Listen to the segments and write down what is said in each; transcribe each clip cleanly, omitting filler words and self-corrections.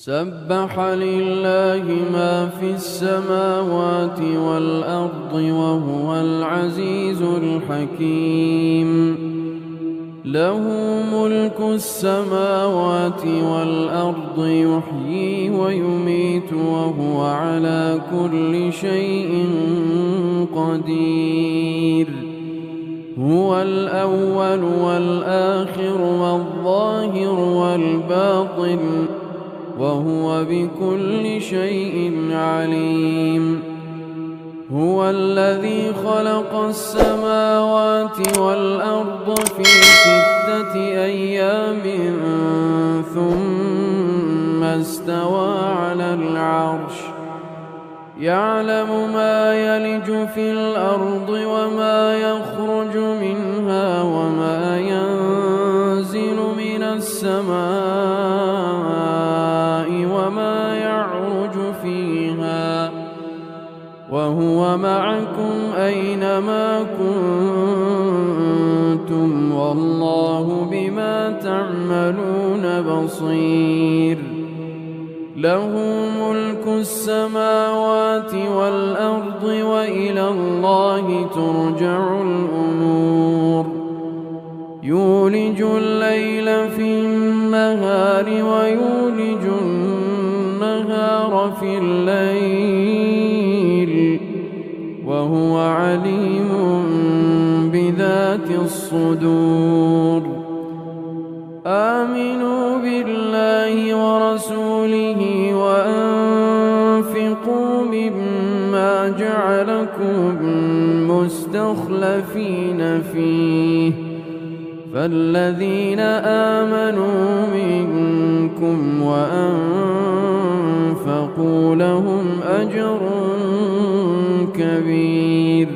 سبح لله ما في السماوات والأرض وهو العزيز الحكيم. له ملك السماوات والأرض يحيي ويميت وهو على كل شيء قدير. هو الأول والآخر والظاهر والباطن وهو بكل شيء عليم. هو الذي خلق السماوات والأرض في 6 أيام ثم استوى على العرش يعلم ما يلج في الأرض وما يخرج منها وما ينزل من السماء وما يعرج فيها وهو معكم أينما كنتم والله بما تعملون بصير. له ملك السماوات والأرض وإلى الله ترجع الأمور. يولج الليل في النهار ويولج النهار في الليل وهو عليم بذات الصدور. آمنوا بالله ورسوله وأنفقوا مما جعلكم مستخلفين فيه فالذين آمنوا منكم وأنفقوا لهم أجر كبير.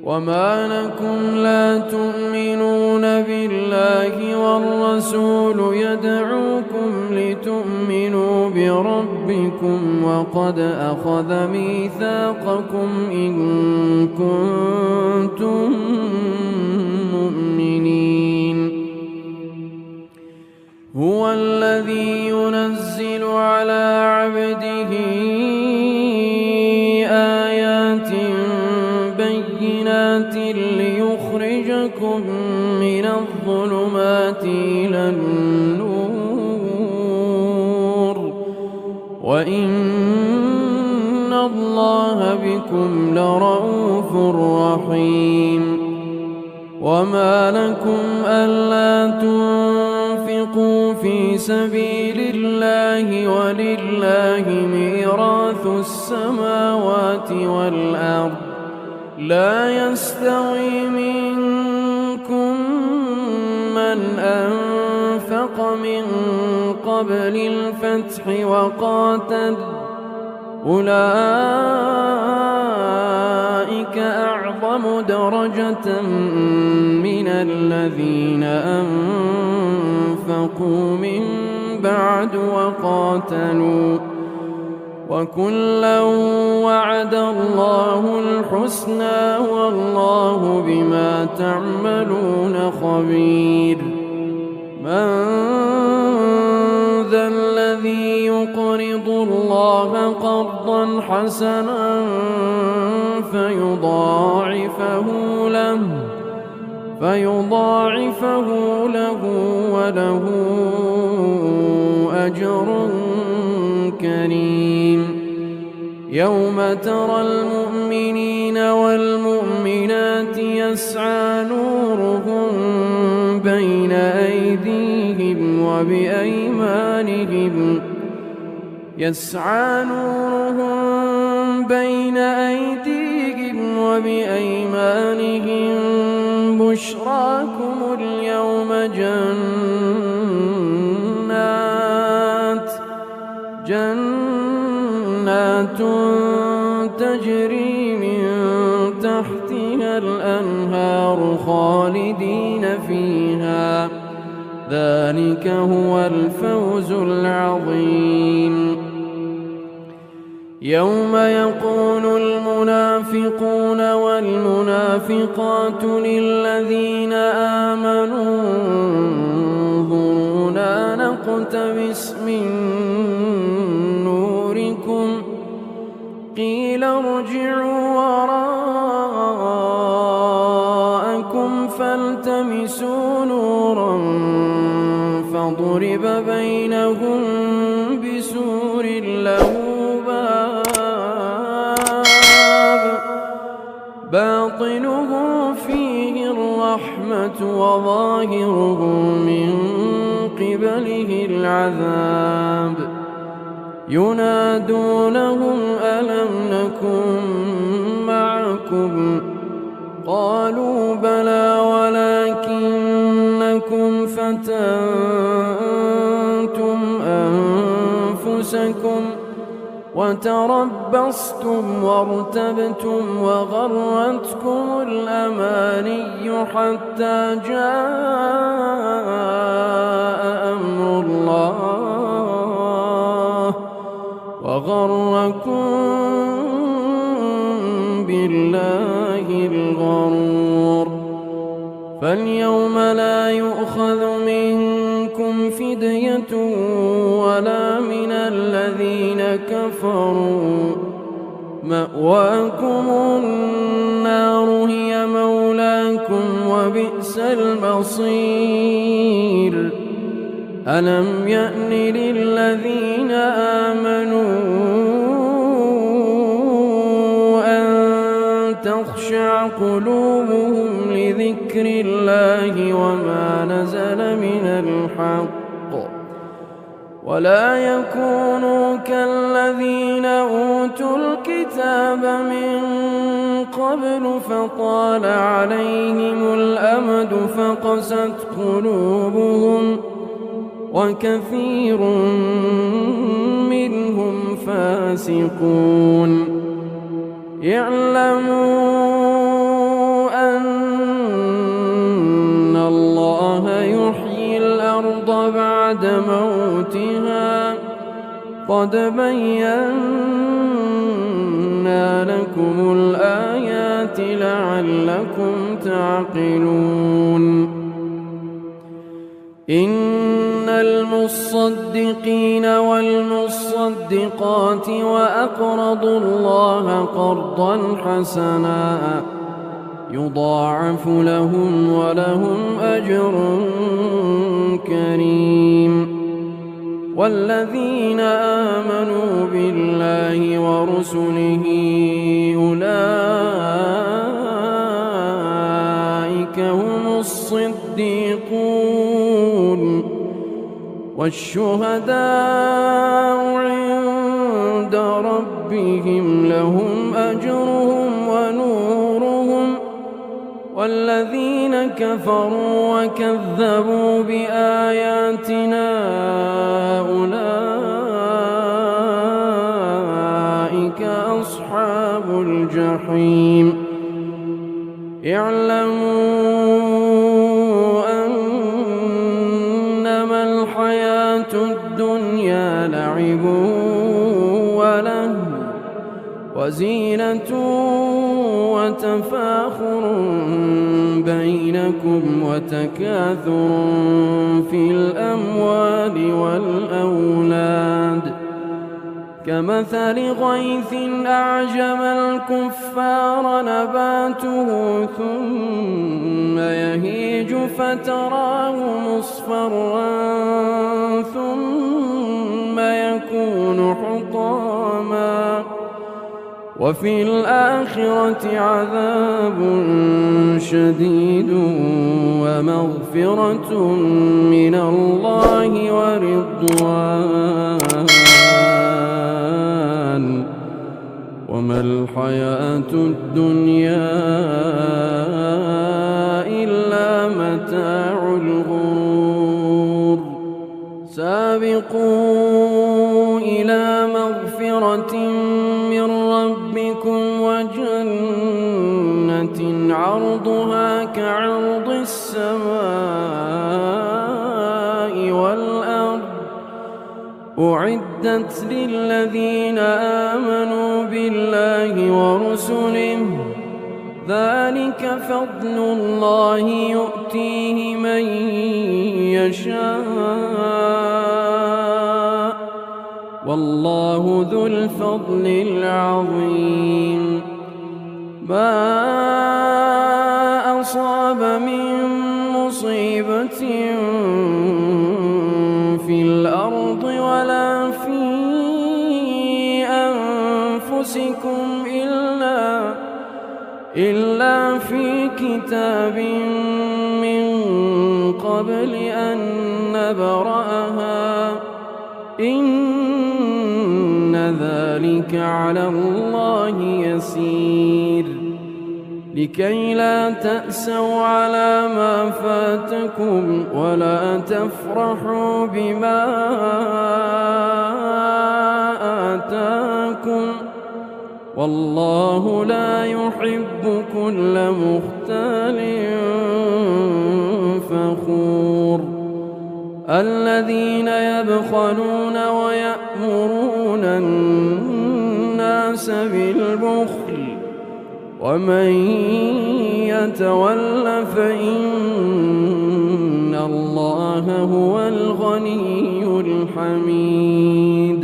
وما لكم لا تؤمنون بالله والرسول يدعوكم لتؤمنوا بربكم وقد أخذ ميثاقكم إن كنتم مؤمنين. هو الذي ينزل على عبده آيات بينات ليخرجكم من الظلمات إلى النور وإن الله بكم لرءوف رحيم. وما لكم ألا تنفقوا في سبيل الله ولله ميراث السماوات والأرض لا يستوي منكم من أنفق من قبل الفتح وقاتل أولئك أعظم درجة من الذين أنفقوا من بعد وقاتلوا وكلا وعد الله الحسنى والله بما تعملون خبير. من ذا الذي يقرض الله قرضا حسنا فيضاعفه له وله أجر كريم. يوم ترى المؤمنين والمؤمنات يسعى نورهم بين أيديهم وبأيمانهم بشراكم اليوم جنات تجري من تحتها الأنهار خالدين فيها ذلك هو الفوز العظيم. يوم يقول المنافقون والمنافقات للذين آمنوا انظرونا نقتبس من قيل ارجعوا وراءكم فالتمسوا نورا فضرب بينهم بسور له باب باطنه فيه الرحمة وظاهره من قبله العذاب ينادونهم ألم نكن معكم قالوا بلى ولكنكم فتنتم أنفسكم وتربصتم وارتبتم وغرتكم الأماني حتى جاء أمر الله وغركم بالله الغرور فاليوم لا يؤخذ منكم فدية ولا من الذين كفروا مأواكم النار هي مولاكم وبئس المصير ألم يأن للذين آمنوا أن تخشع قلوبهم لذكر الله وما نزل من الحق ولا يكونوا كالذين أوتوا الكتاب من قبل فطال عليهم الأمد فقست قلوبهم وكثير منهم فاسقون اعلموا أن الله يحيي الأرض بعد موتها قد بينا لكم الآيات لعلكم تعقلون إن المصدقين والمصدقات وأقرضوا الله قرضا حسنا يضاعف لهم ولهم أجر كريم والذين آمنوا بالله ورسله أولئك هم الصديقون والشهداء عند ربهم لهم أجرهم ونورهم والذين كفروا وكذبوا بآياتنا أولئك أصحاب الجحيم اعلموا أنما الحياة الدنيا لعب ولهو وزينة وتفاخر بينكم وتكاثر في الأموال والأولاد كمثل غيث أعجب الكفار نباته ثم يهيج فتراه مصفرا ثم يكون حطاما وفي الآخرة عذاب شديد ومغفرة من الله ورضوان وما الحياة الدنيا إلا متاع الغرور سابقوا إلى مغفرة من ربكم وجنة عرضها كعرض السماء والأرض أعدت للذين آمنوا بالله ورسله ذلك فضل الله يؤتيه من يشاء والله ذو الفضل العظيم. ما أصاب من مصيبة في الأرض ولا في أنفسكم إلا في كتاب من قبل أن نبرأها إن ذلك على الله يسير. لكي لا تأسوا على ما فاتكم ولا تفرحوا بما آتاكم والله لا يحب كل مختال فخور. الذين يبخلون ويأمرون الناس بالبخل ومن يتول فإن الله هو الغني الحميد.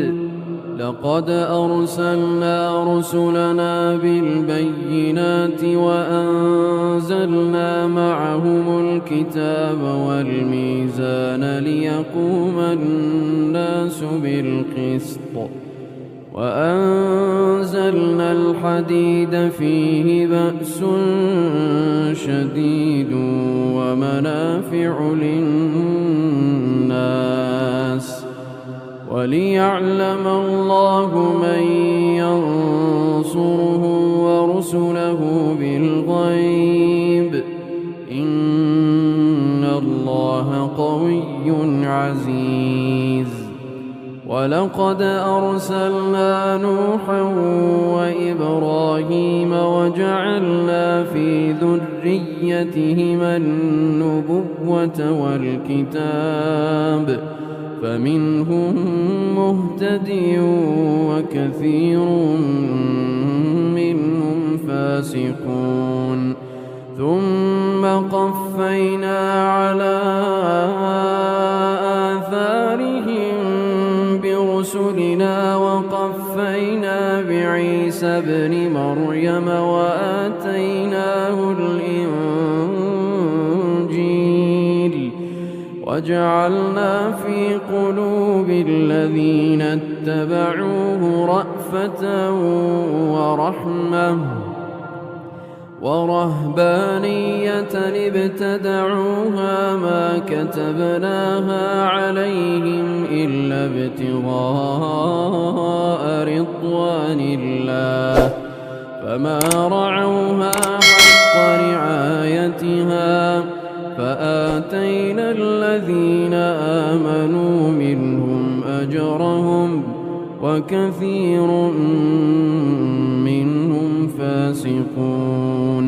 لقد أرسلنا رسلنا بالبينات وأنزلنا معهم الكتاب والميزان ليقوم الناس بالقسط وأنزلنا الحديد فيه بأس شديد ومنافع للناس وليعلم الله من ينصره ورسله بالغيب إن الله قوي عزيز. ولقد أرسلنا نوحا وإبراهيم وجعلنا في ذريتهما النبوة والكتاب فمنهم مهتدي وكثير منهم فاسقون. ثم قفينا على آثارهم برسلنا وقفينا بعيسى ابن مريم وآتيناه الإنجيل وجعلنا في قلوب الذين اتبعوه رأفة ورحمة ورهبانية ابتدعوها ما كتبناها عليهم إلا ابتغاء رضوان الله فما رعوها حق رعايتها فآتينا الذين آمنوا منهم أجرهم وكثير منهم فاسقون.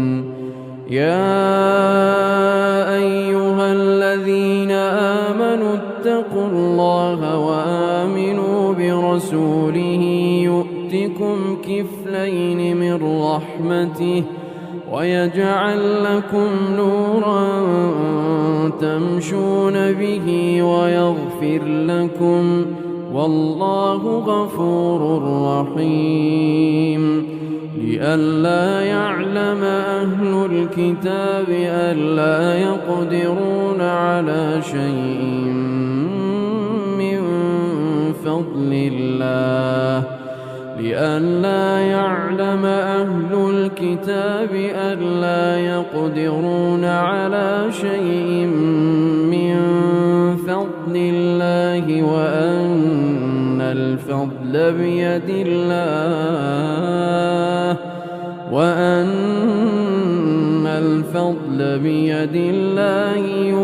يا أيها الذين آمنوا اتقوا الله وآمنوا برسوله يؤتكم كفلين من رحمته ويجعل لكم نورا تمشون به ويغفر لكم والله غفور رحيم. لئلا يعلم أهل الكتاب ألا يقدرون على شيء من فضل الله لئلا يعلم أهل الكتاب ألا يقدرون على شيء من فضل الله وأن الفضل بيد الله